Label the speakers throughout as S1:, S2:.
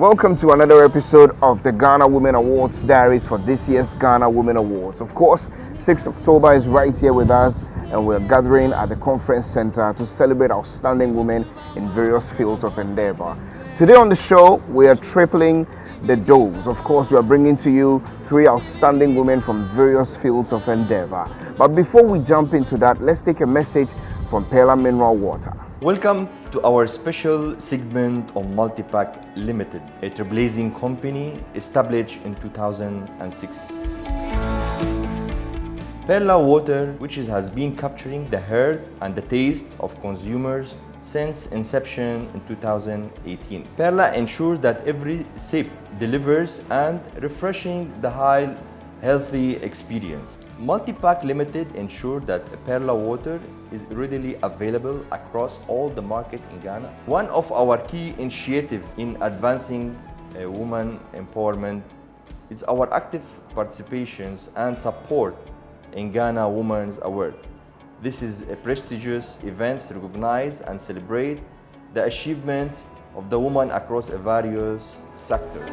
S1: Welcome to another episode of the Ghana Women Awards Diaries for this year's Ghana Women Awards. Of course, 6th October is right here with us, and we're gathering at the conference center to celebrate outstanding women in various fields of endeavor. Today on the show, we are tripling the dose. Of course, we are bringing to you 3 outstanding women from various fields of endeavor. But before we jump into that, let's take a message from Perla Mineral Water.
S2: Welcome to our special segment on Multipack Limited, a trailblazing company established in 2006. Perla Water, which has been capturing the heart and the taste of consumers since inception in 2018. Perla ensures that every sip delivers and refreshing the high, healthy experience. Multipack Limited ensures that Perla Water is readily available across all the market in Ghana. One of our key initiatives in advancing women empowerment is our active participations and support in Ghana Women's Award. This is a prestigious event to recognize and celebrate the achievement of the women across various sectors.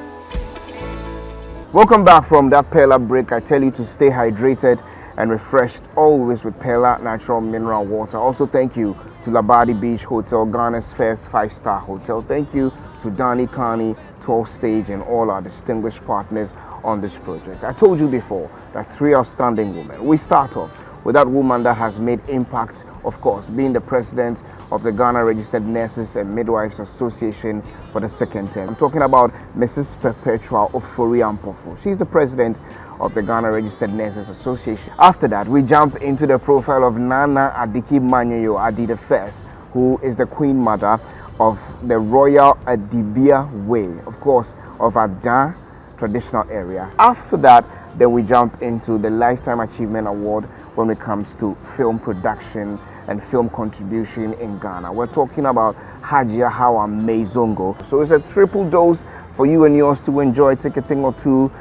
S1: Welcome back from that Perla break. I tell you to stay hydrated and refreshed always with Perla Natural Mineral Water. Also, thank you to Labadi Beach Hotel, Ghana's first 5-star hotel. Thank you to Danny Carney, 12 Stage, and all our distinguished partners on this project. I told you before that 3 outstanding women. We start off with that woman that has made impact, of course, being the president of the Ghana Registered Nurses and Midwives Association for the 2nd term. I'm talking about Mrs. Perpetual Ofori Ampofo. She's the president of the Ghana Registered Nurses Association. After that, we jump into the profile of Naana Adiki Manyeyo, Adi the First, who is the Queen Mother of the Royal Adibiawe, of course, of Ada traditional area. After that, then we jump into the Lifetime Achievement Award when it comes to film production and film contribution in Ghana. We're talking about Hajia Hawa Mezongo. So it's a triple dose for you and yours to enjoy. Take a thing or two.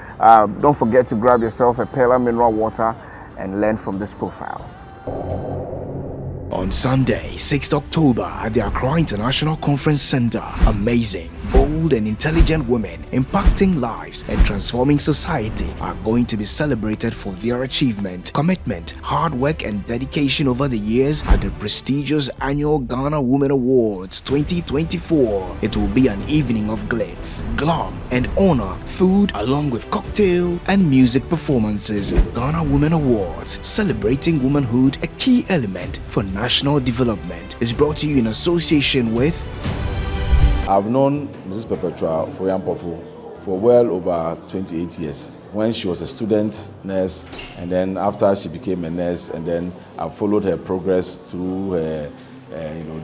S1: Don't forget to grab yourself a Perla Mineral Water and learn from these profiles.
S3: On Sunday, 6th October at the Accra International Conference Center, amazing, bold and intelligent women impacting lives and transforming society are going to be celebrated for their achievement, commitment, hard work and dedication over the years at the prestigious annual Ghana Women Awards 2024. It will be an evening of glitz, glam and honor, food along with cocktail and music performances. Ghana Women Awards, celebrating womanhood, a key element for national development, is brought to you in association with.
S4: I've known Mrs. Perpetual Ofori Ampofo for well over 28 years. When she was a student nurse, and then after she became a nurse, and then I've followed her progress through her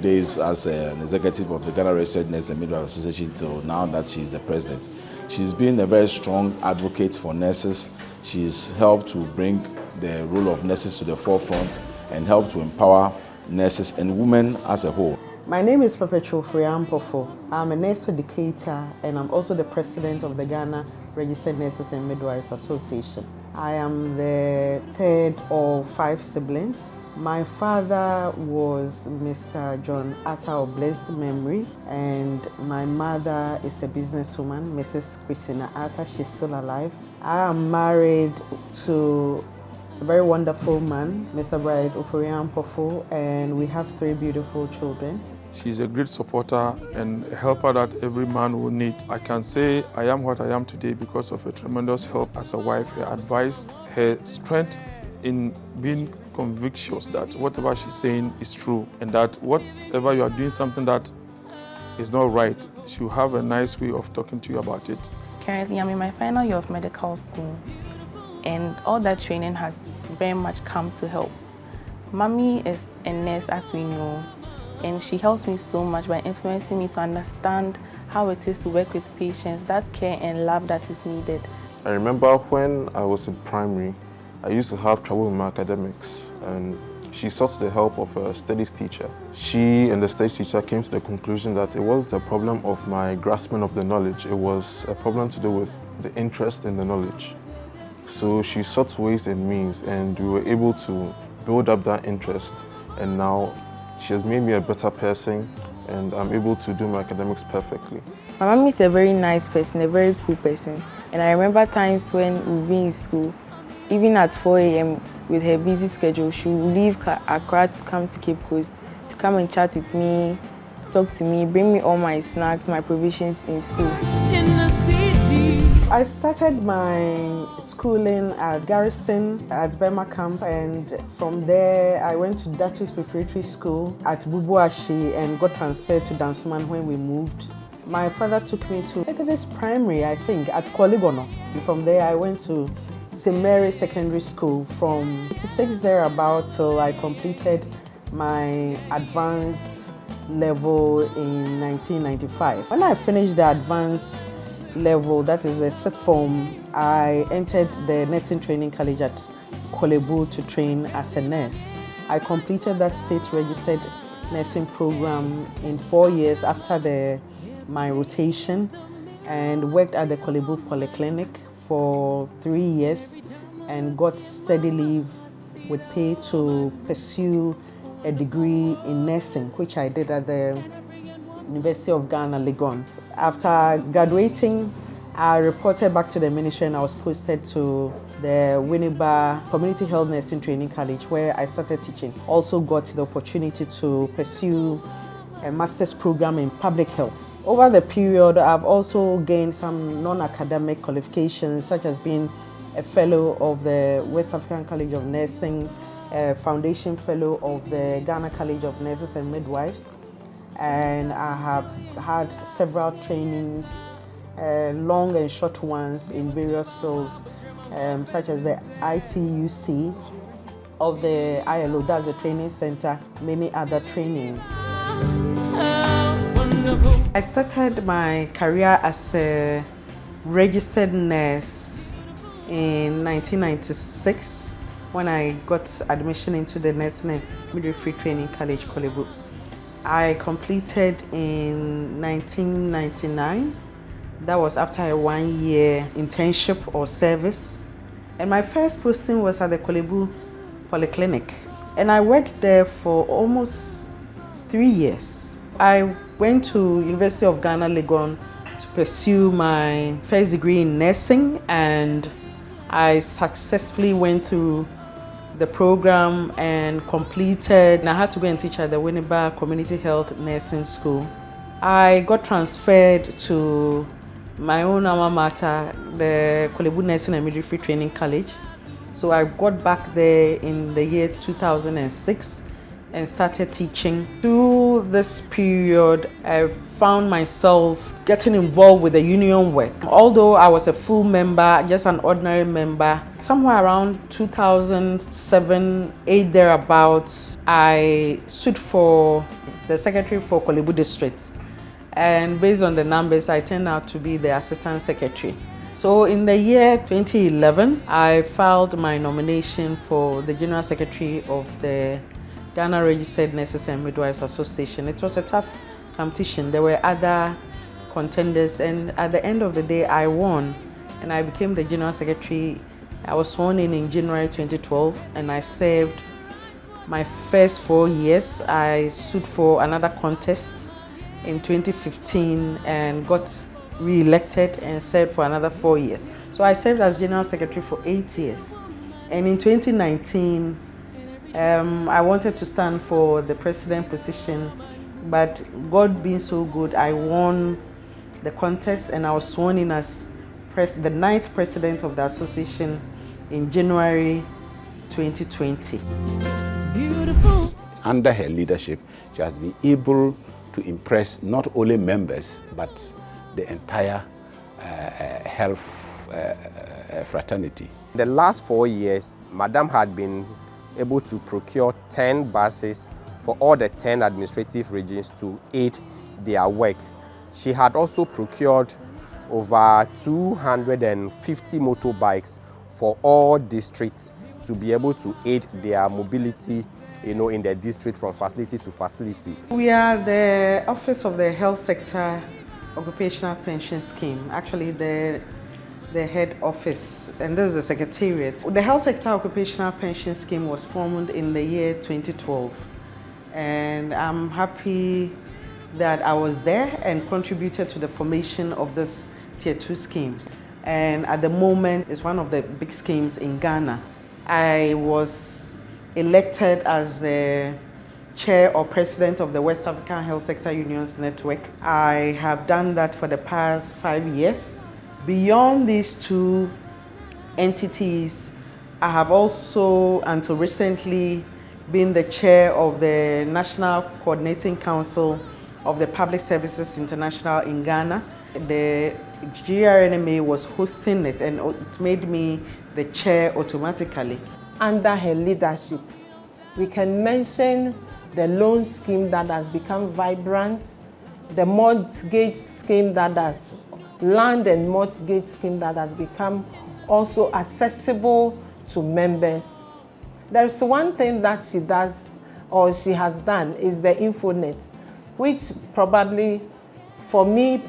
S4: days as an executive of the Ghana Registered Nurses and Midwives Association till now that she's the president. She's been a very strong advocate for nurses. She's helped to bring the role of nurses to the forefront and help to empower nurses and women as a whole.
S5: My name is Perpetual Ofori Ampofo. I'm a nurse educator and I'm also the president of the Ghana Registered Nurses and Midwives Association. I am the 3rd of 5 siblings. My father was Mr. John Arthur of blessed memory, and my mother is a businesswoman, Mrs. Christina Arthur. She's still alive. I am married to a very wonderful man, Mr. Bright Ofori Ampofo, and we have 3 beautiful children.
S6: She's a great supporter and a helper that every man will need. I can say I am what I am today because of her tremendous help as a wife, her advice, her strength in being convictious that whatever she's saying is true, and that whatever you are doing something that is not right, she'll have a nice way of talking to you about it.
S7: Currently, I'm in my final year of medical school, and all that training has very much come to help. Mommy is a nurse, as we know, and she helps me so much by influencing me to understand how it is to work with patients, that care and love that is needed.
S8: I remember when I was in primary, I used to have trouble with my academics, and she sought the help of a studies teacher. She and the studies teacher came to the conclusion that it wasn't a problem of my grasping of the knowledge, it was a problem to do with the interest in the knowledge. So she sought ways and means, and we were able to build up that interest, and now she has made me a better person, and I'm able to do my academics perfectly.
S7: My mom is a very nice person, a very cool person. And I remember times when we'd be in school, even at 4 a.m. with her busy schedule, she would leave Accra to come to Cape Coast, to come and chat with me, talk to me, bring me all my snacks, my provisions in school.
S5: I started my schooling at Garrison at GRNMA camp, and from there I went to Datus Preparatory School at Bubuashi and got transferred to Dansuman when we moved. My father took me to Methodist Primary, I think, at Koligono. From there I went to St. Mary's Secondary School from 86 thereabout till I completed my advanced level in 1995. When I finished the advanced level, that is the set form, I entered the nursing training college at Kolebu to train as a nurse. I completed that state registered nursing program in 4 years after my rotation, and worked at the Kolebu Polyclinic for 3 years and got steady leave with pay to pursue a degree in nursing, which I did at the University of Ghana, Legon. After graduating, I reported back to the ministry and I was posted to the Winneba Community Health Nursing Training College, where I started teaching. Also got the opportunity to pursue a master's program in public health. Over the period, I've also gained some non-academic qualifications, such as being a fellow of the West African College of Nursing, a foundation fellow of the Ghana College of Nurses and Midwives, and I have had several trainings, long and short ones in various fields, such as the ITUC of the ILO, that's the training center, many other trainings. I started my career as a registered nurse in 1996 when I got admission into the Nursing and Midwifery Training College, Kolebu. I completed in 1999. That was after a 1-year internship or service. And my first posting was at the Kolebu Polyclinic. And I worked there for almost 3 years. I went to University of Ghana, Legon to pursue my first degree in nursing, and I successfully went through the program and completed, and I had to go and teach at the Winneba Community Health Nursing School. I got transferred to my own alma mater, the Kolebu Nursing and Midwifery Training College. So I got back there in the year 2006 and started teaching. Through this period, I found myself getting involved with the union work. Although I was a full member, just an ordinary member, somewhere around 2007-8 thereabouts, I stood for the secretary for Kolebu District. And based on the numbers, I turned out to be the assistant secretary. So in the year 2011, I filed my nomination for the general secretary of the Ghana Registered Nurses and Midwives Association. It was a tough competition. There were other contenders, and at the end of the day, I won, and I became the general secretary. I was sworn in January 2012, and I served my first 4 years. I stood for another contest in 2015 and got re-elected and served for another 4 years. So I served as general secretary for 8 years. And in 2019, I wanted to stand for the president position, but God being so good, I won the contest and I was sworn in as the 9th president of the association in January 2020.
S9: Beautiful. Under her leadership, she has been able to impress not only members, but the entire health fraternity.
S10: The last 4 years, Madam had been able to procure 10 buses for all the 10 administrative regions to aid their work. She had also procured over 250 motorbikes for all districts to be able to aid their mobility, in the district from facility to facility.
S5: We are the Office of the Health Sector Occupational Pension Scheme, actually the head office, and this is the secretariat. The Health Sector Occupational Pension Scheme was formed in the year 2012, and I'm happy that I was there and contributed to the formation of this Tier 2 scheme. And at the moment, it's one of the big schemes in Ghana. I was elected as the chair or president of the West African Health Sector Unions Network. I have done that for the past 5 years. Beyond these two entities, I have also, until recently, been the chair of the National Coordinating Council of the Public Services International in Ghana. The GRNMA was hosting it, and it made me the chair automatically.
S11: Under her leadership, we can mention the loan scheme that has become vibrant, the mortgage scheme that has, land and mortgage scheme that has become also accessible to members. There's one thing that she does, or she has done, is the Infonet, which probably, for me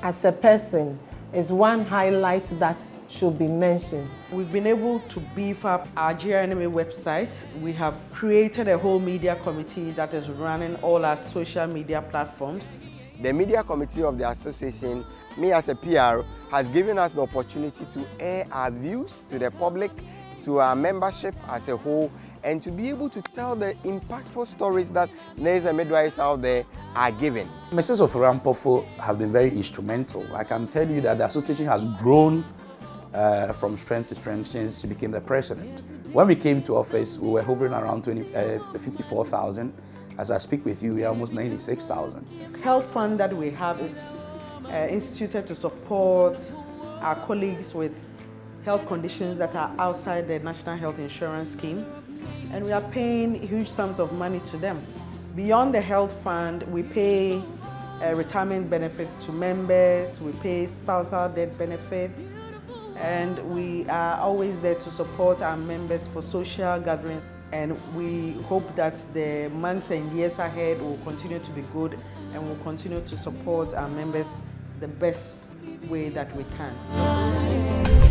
S11: as a person, is one highlight that should be mentioned.
S5: We've been able to beef up our GRNMA website. We have created a whole media committee that is running all our social media platforms.
S12: The media committee of the association, me as a PR, has given us the opportunity to air our views to the public, to our membership as a whole, and to be able to tell the impactful stories that nurses and midwives out there are giving.
S13: Mrs. Ofori Ampofo has been very instrumental. I can tell you that the association has grown from strength to strength since she became the president. When we came to office, we were hovering around 54,000. As I speak with you, we are almost 96,000.
S5: Health fund that we have is instituted to support our colleagues with health conditions that are outside the National Health Insurance Scheme, and we are paying huge sums of money to them. Beyond the health fund, we pay a retirement benefit to members, we pay spousal death benefits, and we are always there to support our members for social gatherings. And we hope that the months and years ahead will continue to be good, and will continue to support our members the best way that we can.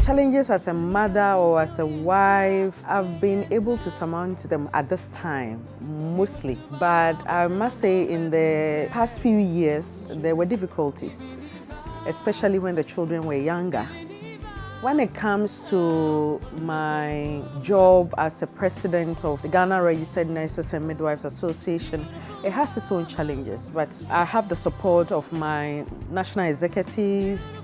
S5: Challenges as a mother or as a wife, I've been able to surmount them at this time, mostly. But I must say in the past few years, there were difficulties, especially when the children were younger. When it comes to my job as a president of the Ghana Registered Nurses and Midwives Association, it has its own challenges, but I have the support of my national executives,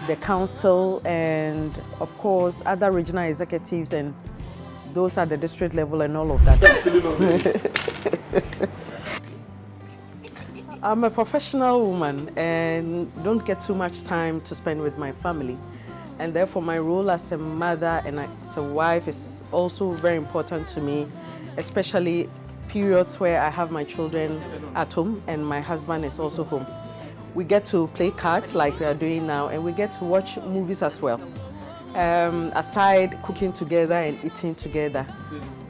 S5: the council, and of course other regional executives, and those at the district level and all of that. I'm a professional woman and don't get too much time to spend with my family. And therefore my role as a mother and as a wife is also very important to me, especially periods where I have my children at home and my husband is also home. We get to play cards like we are doing now, and we get to watch movies as well, aside cooking together and eating together.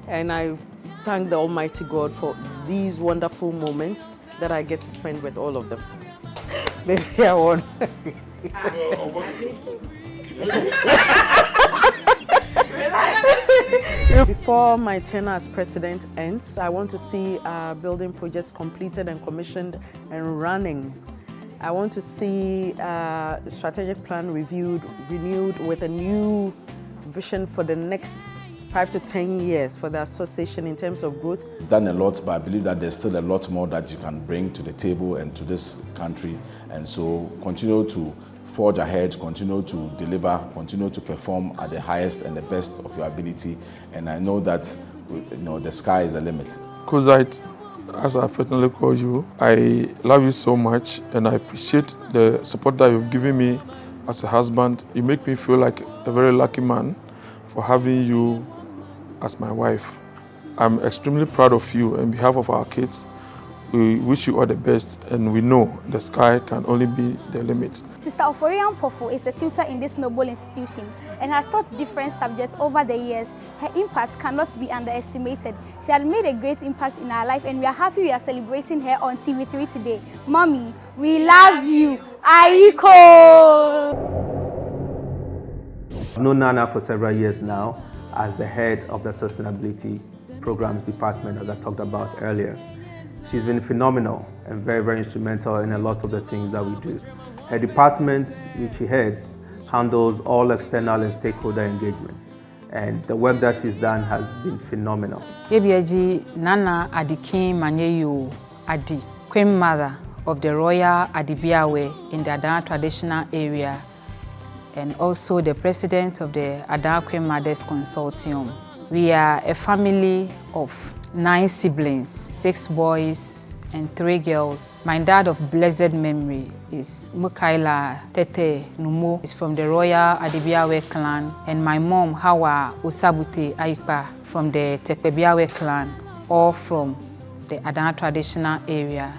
S5: And I thank the Almighty God for these wonderful moments that I get to spend with all of them. Maybe I won. Before my tenure as president ends, I want to see our building projects completed and commissioned and running. I want to see the strategic plan renewed with a new vision for the next 5 to 10 years for the association in terms of growth.
S4: Done a lot, but I believe that there's still a lot more that you can bring to the table and to this country. And so continue to forge ahead, continue to deliver, continue to perform at the highest and the best of your ability. And I know that the sky is the limit.
S6: Kozite, as I affectionately call you, I love you so much, and I appreciate the support that you've given me as a husband. You make me feel like a very lucky man for having you as my wife. I'm extremely proud of you. On behalf of our kids, we wish you all the best, and we know the sky can only be the limit.
S14: Sister Ofori Ampofo is a tutor in this noble institution and has taught different subjects over the years. Her impact cannot be underestimated. She had made a great impact in our life, and we are happy we are celebrating her on TV3 today. Mommy, we love you. Aiko!
S15: I've known Nana for several years now as the head of the Sustainability Programs Department, as I talked about earlier. She's been phenomenal and very, very instrumental in a lot of the things that we do. Her department, which she heads, handles all external and stakeholder engagement. And the work that she's done has been phenomenal.
S16: Naana Adiki Manyeyo Adi, Queen Mother of the Royal Adibiawe in the Adan traditional area, and also the president of the Adan Queen Mothers Consortium. We are a family of 9 siblings, 6 boys and 3 girls. My dad of blessed memory is Mukaila Tete Numo, is from the Royal Adibiawe clan, and my mom Hawa Osabute Aikpa from the Tekpebiawe clan, all from the Adan traditional area.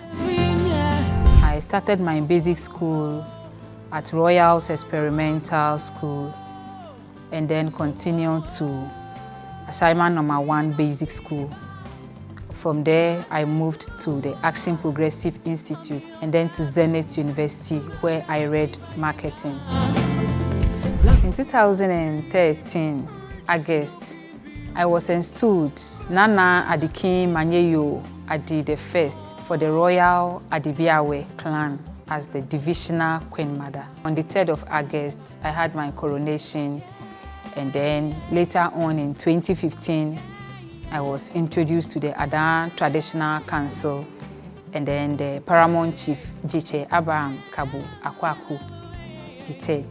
S16: I started my basic school at Royals Experimental School and then continued to Assignment number 1 Basic School. From there, I moved to the Action Progressive Institute and then to Zenith University, where I read marketing. In 2013, August, I was installed Naana Adiki Manyeyo Adi the first for the Royal Adibiawe clan as the divisional Queen Mother. On the 3rd of August, I had my coronation, and then later on in 2015, I was introduced to the Adan Traditional Council, and then the Paramount Chief Jiche Abraham Kabu Akwaku, the 3rd.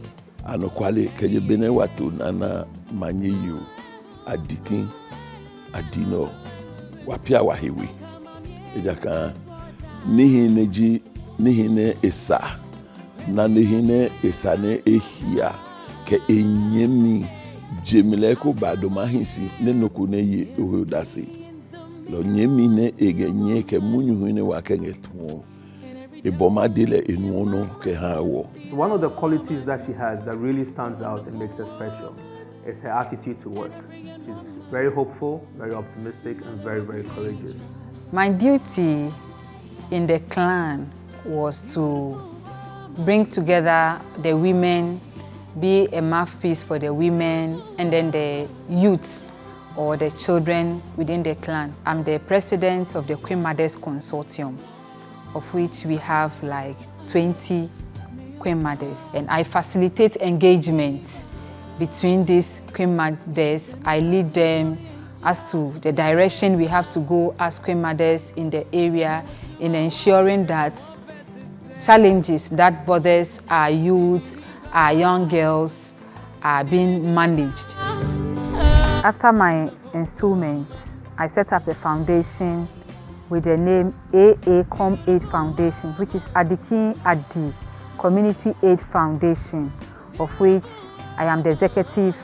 S17: Anokwale kejebene watu Naana Manyeyo Adiki Adino wapia wahiwi. Ejaka nihine esa na nihine esa ne ehia ke enyemi jemileko badomahisi nenoku ne ye ohudasi lo nyemi ne egenye ke munyuhu ne wakengetu eboma dele enuono ke hawo.
S15: One of the qualities that she has that really stands out and makes her special is her attitude to work. She's very hopeful, very optimistic, and very, very courageous.
S16: My duty in the clan was to bring together the women, be a mouthpiece for the women, and then the youths or the children within the clan. I'm the president of the Queen Mothers Consortium, of which we have like 20 Queen Mothers. And I facilitate engagement between these Queen Mothers. I lead them as to the direction we have to go as Queen Mothers in the area, in ensuring that challenges that bothers our youth, our young girls, are being managed. After my installment, I set up a foundation with the name AA Com Aid Foundation, which is Adiki Adi Community Aid Foundation, of which I am the executive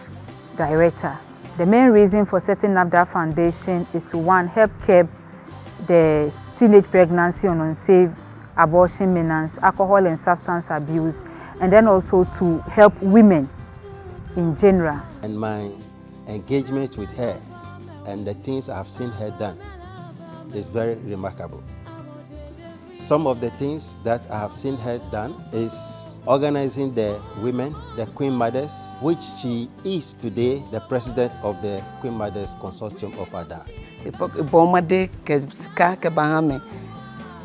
S16: director. The main reason for setting up that foundation is to, 1, help curb the teenage pregnancy and unsafe abortion, menace, alcohol and substance abuse, and then also to help women in general.
S18: And my engagement with her and the things I've seen her done is very remarkable. Some of the things that I have seen her done is organizing the women, the Queen Mothers, which she is today the president of the Queen Mothers Consortium of Ada.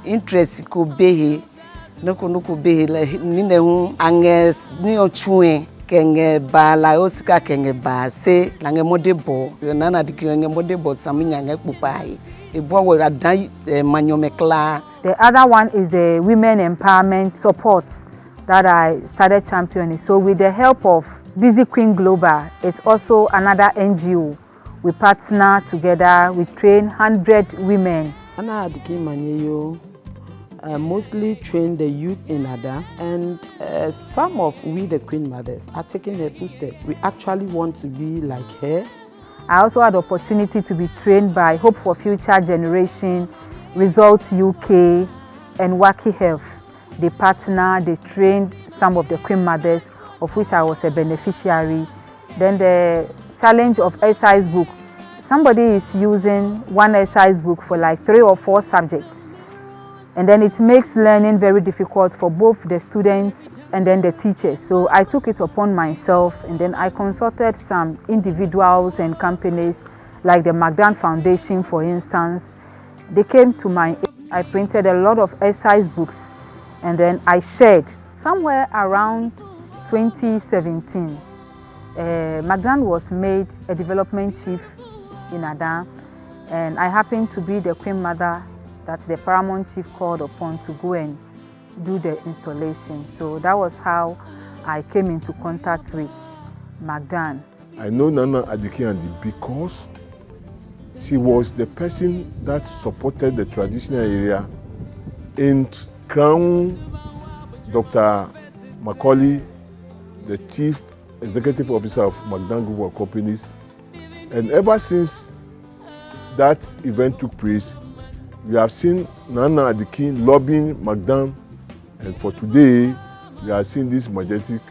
S11: Interest could be no be like Nine Anges, Neo Chue, Kenge Ba, Laosika Kenge Ba, say Langemodebo, Naana Adiki Manyeyo, Saminya Pupai, a boy with a die Manyo.
S16: The other one is the women empowerment support that I started championing. So with the help of Busy Queen Global, it's also another NGO. We partner together, we train 100 women.
S5: Naana Adiki Manyeyo mostly train the youth in Ada, and some of we the Queen Mothers are taking her footsteps. We actually want to be like her.
S16: I also had the opportunity to be trained by Hope for Future Generation, Results UK, and Waki Health. They partner, they trained some of the Queen Mothers, of which I was a beneficiary. Then the challenge of exercise book. Somebody is using one exercise book for like 3 or 4 subjects. And then it makes learning very difficult for both the students and then the teachers. So I took it upon myself, and then I consulted some individuals and companies like the Magdan Foundation, for instance. They came to my aid. I printed a lot of exercise books, and then I shared somewhere around 2017. Magdan was made a development chief in Adan, and I happened to be the queen mother that the paramount chief called upon to go and do the installation. So that was how I came into contact with Magdan.
S19: I know Naana Adiki because she was the person that supported the traditional area in Crown Dr. Macaulay, the chief executive officer of Magdan Group of Companies. And ever since that event took place, we have seen Naana Adiki lobbying Magdan, and for today, we are seeing this majestic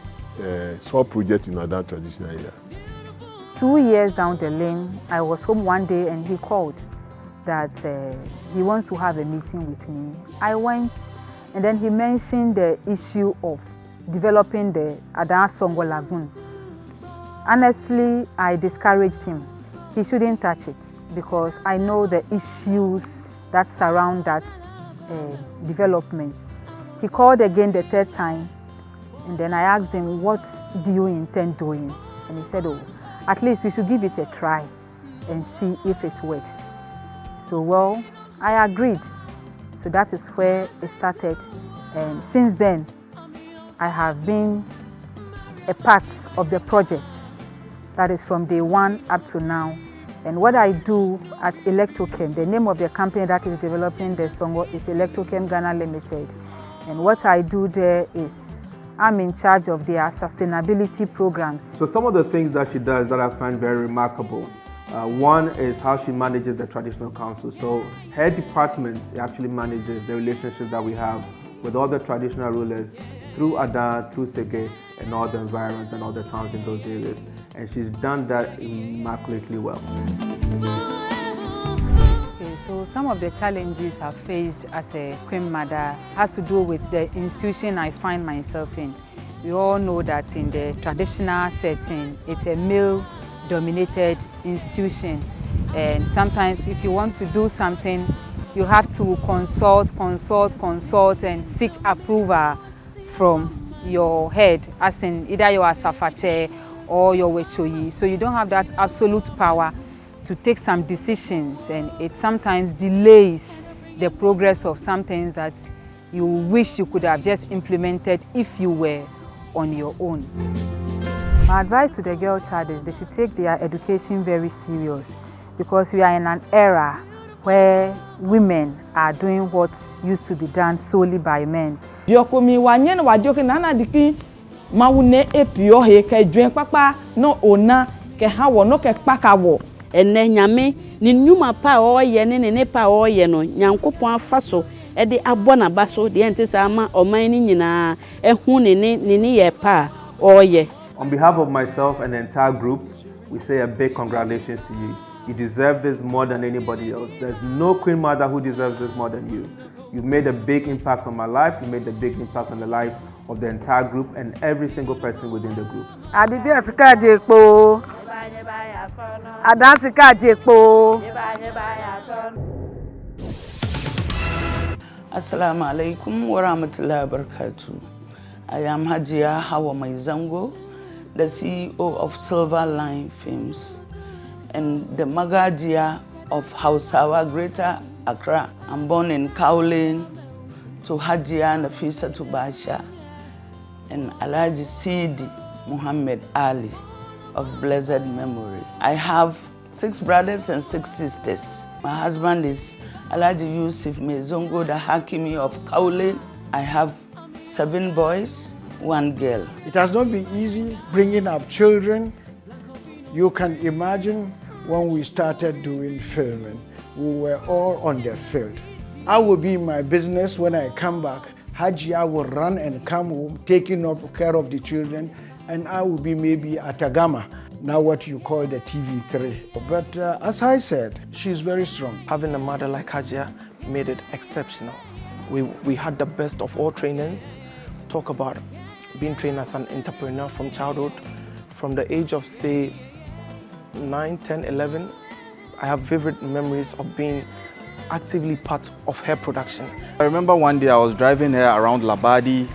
S19: sub project in Adan traditional area.
S16: 2 years down the lane, I was home one day and he called that he wants to have a meeting with me. I went, and then he mentioned the issue of developing the Adan Songo Lagoon. Honestly, I discouraged him. He shouldn't touch it because I know the issues that surround that development. He called again the third time, and then I asked him, what do you intend doing? And he said, oh, at least we should give it a try and see if it works. So, well, I agreed. So that is where it started. And since then, I have been a part of the project. That is from day one up to now. And what I do at Electrochem, the name of the company that is developing the Songo is Electrochem Ghana Limited. And what I do there is I'm in charge of their sustainability programs.
S15: So some of the things that she does that I find very remarkable. One is how she manages the traditional council. So her department actually manages the relationships that we have with all the traditional rulers through Ada, through Sege, and all the environments and all the towns in those areas. And she's done that immaculately well.
S16: Okay, so some of the challenges I've faced as a queen mother has to do with the institution I find myself in. We all know that in the traditional setting, it's a male-dominated institution. And sometimes if you want to do something, you have to consult and seek approval from your head, as in either your asafache or your wechoyi. So you don't have that absolute power to take some decisions, and it sometimes delays the progress of some things that you wish you could have just implemented if you were on your own. My advice to the girl child is they should take their education very serious, because we are in an era where women are doing what used to be done solely by men.
S11: Yokomi wanyen wadioke Naana Adiki mawune epio he ke dwen papa no ona ke hawo no ke pakawo.
S20: Ene nyame ni nyuma pa oye ne pa oye no nyankopon afaso e de abona baso de ente sama oman ni nyina ehu ne ye pa oye.
S15: On behalf of myself and the entire group, we say a big congratulations to you. You deserve this more than anybody else. There's no queen mother who deserves this more than you. You've made a big impact on my life. You made a big impact on the life of the entire group and every single person within the group.
S16: Adibiawe
S20: Assalamu alaikum wa rahmatullahi wa barakatuh. I am Hajiya Hawa Maizango, the CEO of Silver Line Films and the Magadia of Hausawa Greater Accra. I'm born in Kaolin to Hajiya Nafisa Tubasha and Alhaji Sidi Muhammad Ali of blessed memory. I have 6 brothers and 6 sisters. My husband is Alhaji Yusuf Mezongo, the Hakimi of Kaolin. I have 7 boys, 1 girl.
S21: It has not been easy bringing up children. You can imagine when we started doing filming, we were all on the field. I will be in my business. When I come back, Hajiya will run and come home, taking care of the children, and I will be maybe at Agama, now what you call the TV3. But as I said, she's very strong.
S22: Having a mother like Hajiya made it exceptional. We had the best of all trainings. Talk about being trained as an entrepreneur from childhood. From the age of, say, 9, 10, 11, I have vivid memories of being actively part of her production.
S1: I remember one day I was driving her around Labadi.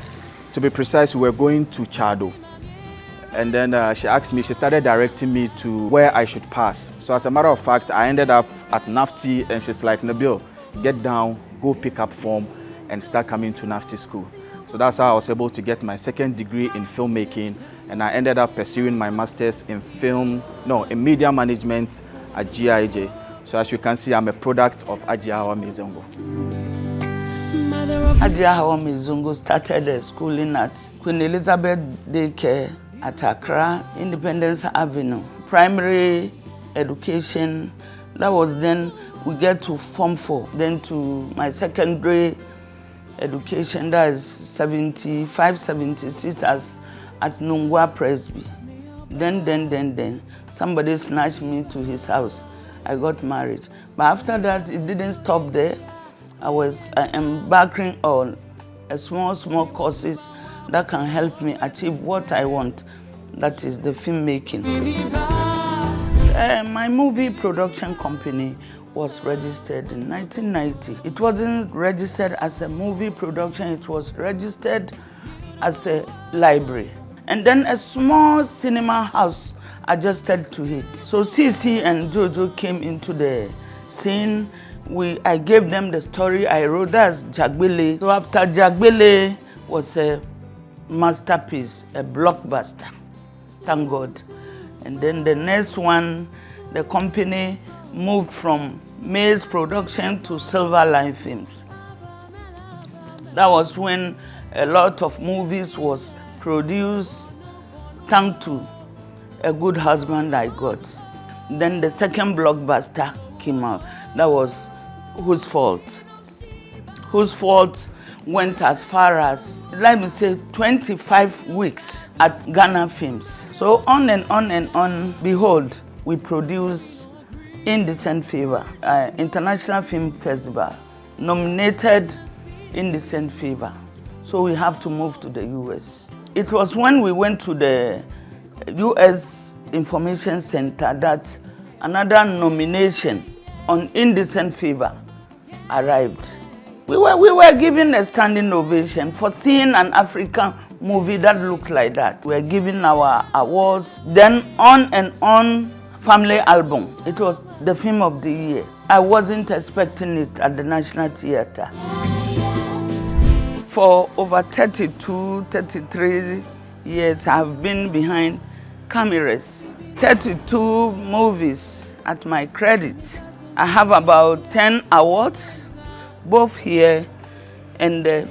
S1: To be precise, we were going to Chado. And then she asked me, she started directing me to where I should pass. So as a matter of fact, I ended up at NAFTI and she's like, Nabil, get down, go pick up form and start coming to NAFTI school. So that's how I was able to get my second degree in filmmaking, and I ended up pursuing my master's in media management at GIJ. So as you can see, I'm a product of Adibiawe Mezongo.
S20: Adibiawe Mezongo started schooling at Queen Elizabeth Daycare at Accra, Independence Avenue. Primary education, that was then we get to Form 4, then to my secondary education, that is 75, 76 at Nungwa Presby. Then somebody snatched me to his house. I got married. But after that, it didn't stop there. I was embarking on small courses that can help me achieve what I want, that is the filmmaking. My movie production company was registered in 1990. It wasn't registered as a movie production, it was registered as a library. And then a small cinema house adjusted to it. So CC and Jojo came into the scene. I gave them the story I wrote, that's Jagbele. So after Jagbele was a masterpiece, a blockbuster, thank God. And then the next one, the company moved from Maize Production to Silver Line Films. That was when a lot of movies was produced, thanks to a good husband I got. Then the second blockbuster came out. That was Whose Fault? Whose Fault went as far as, let me say, 25 weeks at Ghana Films. So on and on and on, behold, we produced Indecent Fever, International Film Festival, nominated Indecent Fever. So we have to move to the US. It was when we went to the US Information Center that another nomination on Indecent Fever arrived. We were given a standing ovation for seeing an African movie that looked like that. We were given our awards. Then on and on, family album. It was the film of the year. I wasn't expecting it at the National Theatre. For over 32, 33 years, I've been behind cameras. 32 movies at my credit. I have about 10 awards, both here and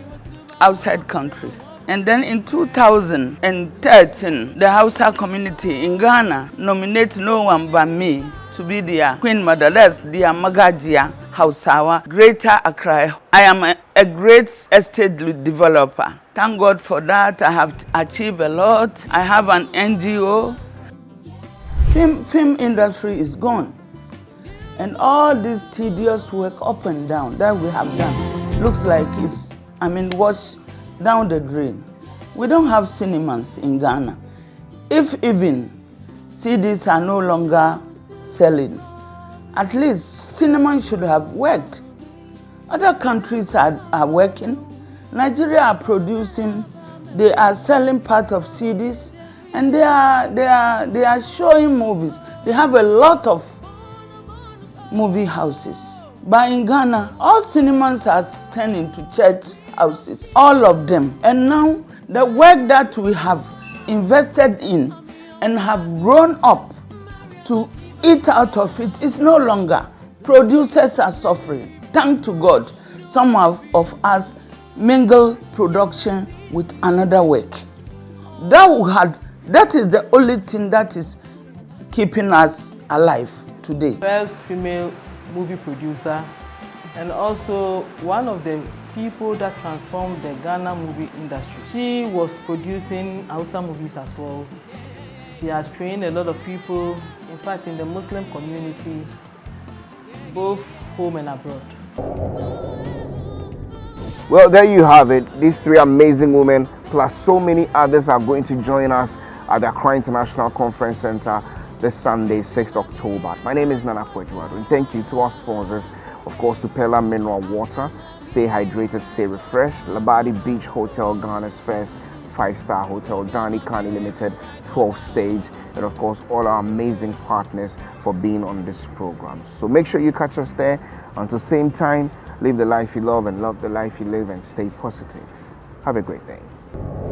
S20: outside country. And then in 2013, the Hausa community in Ghana nominated no one but me to be their Queen Mother, that's their Magajia Hausawa, Greater Accra. I am a great estate developer. Thank God for that. I have achieved a lot. I have an NGO. Film industry is gone. And all this tedious work up and down that we have done looks like it's, washed down the drain. We don't have cinemas in Ghana. If even CDs are no longer selling, at least cinema should have worked. Other countries are working. Nigeria are producing, they are selling part of CDs, and they are showing movies. They have a lot of movie houses. But in Ghana, all cinemas are turned into church houses, all of them. And now, the work that we have invested in and have grown up to eat out of it is no longer. Producers are suffering. Thank to God, some of us mingle production with another work. That is the only thing that is keeping us alive today.
S2: First female movie producer, and also one of the people that transformed the Ghana movie industry. She was producing Hausa movies as well. She has trained a lot of people, in fact in the Muslim community, both home and abroad.
S12: Well, there you have it. These three amazing women, plus so many others, are going to join us at the Accra International Conference Center this Sunday, 6th October. My name is Naana Adiki Manyeyo, and thank you to our sponsors
S3: Of course, Tupela Mineral Water. Stay hydrated, stay refreshed. Labadi Beach Hotel, Ghana's first 5-star hotel. Dani Kani Limited, 12th stage. And of course, all our amazing partners for being on this program. So make sure you catch us there. Until same time, live the life you love and love the life you live and stay positive. Have a great day.